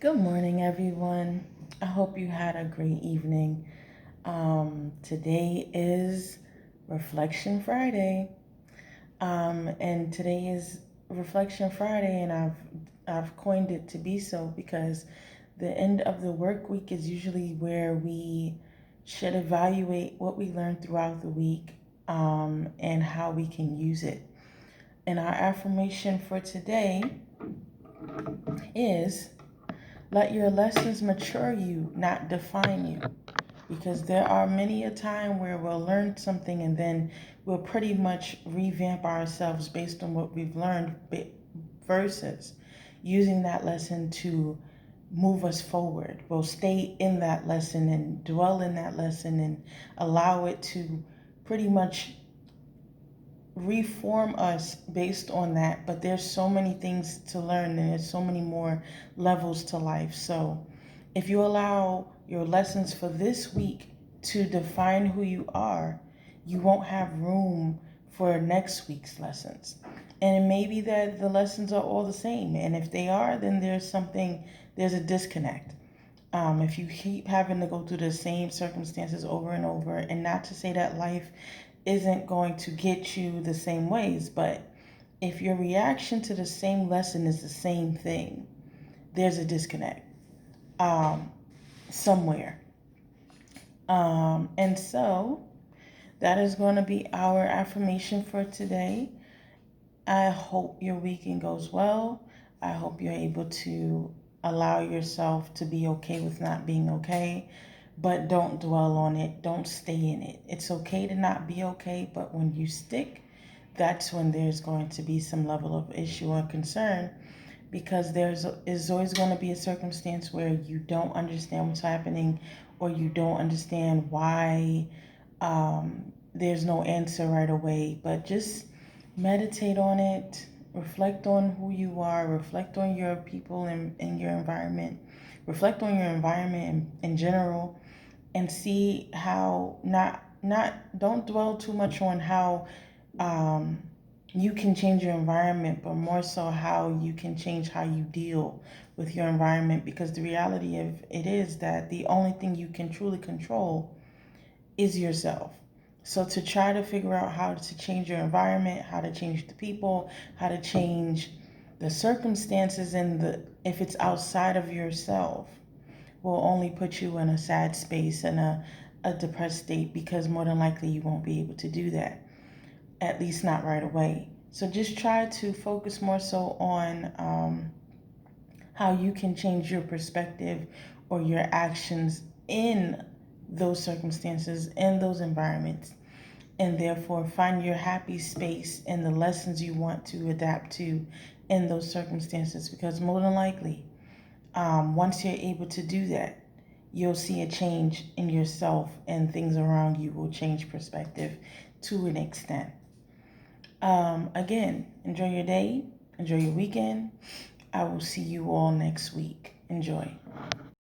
Good morning, everyone. I hope you had a great evening. Today is Reflection Friday, and today is Reflection Friday, and I've coined it to be so because the end of the work week is usually where we should evaluate what we learned throughout the week, and how we can use it. And our affirmation for today is: let your lessons mature you, not define you. Because there are many a time where we'll learn something and then we'll pretty much revamp ourselves based on what we've learned versus using that lesson to move us forward. We'll stay in that lesson and dwell in that lesson and allow it to pretty much reform us based on that. But there's so many things to learn and there's so many more levels to life. So if you allow your lessons for this week to define who you are, you won't have room for next week's lessons. And it may be that the lessons are all the same. And if they are, then there's a disconnect. If you keep having to go through the same circumstances over and over, and not to say that life isn't going to get you the same ways, but if your reaction to the same lesson is the same thing, there's a disconnect somewhere. And so that is going to be our affirmation for today. I hope your weekend goes well. I hope you're able to allow yourself to be okay with not being okay, but don't dwell on it. Don't stay in it. It's okay to not be okay, but when you stick, that's when there's going to be some level of issue or concern, because is always going to be a circumstance where you don't understand what's happening, or you don't understand why there's no answer right away. But just meditate on it, reflect on who you are, reflect on your people and your environment, reflect on your environment in general, and see how not don't dwell too much on how you can change your environment, but more so how you can change how you deal with your environment. Because the reality of it is that the only thing you can truly control is yourself. So to try to figure out how to change your environment, how to change the people, how to change the circumstances, and if it's outside of yourself, will only put you in a sad space and a depressed state, because more than likely you won't be able to do that, at least not right away. So just try to focus more so on how you can change your perspective or your actions in those circumstances, in those environments, and therefore find your happy space and the lessons you want to adapt to in those circumstances. Because more than likely, once you're able to do that, you'll see a change in yourself, and things around you will change perspective to an extent. Again, enjoy your day, enjoy your weekend. I will see you all next week. Enjoy.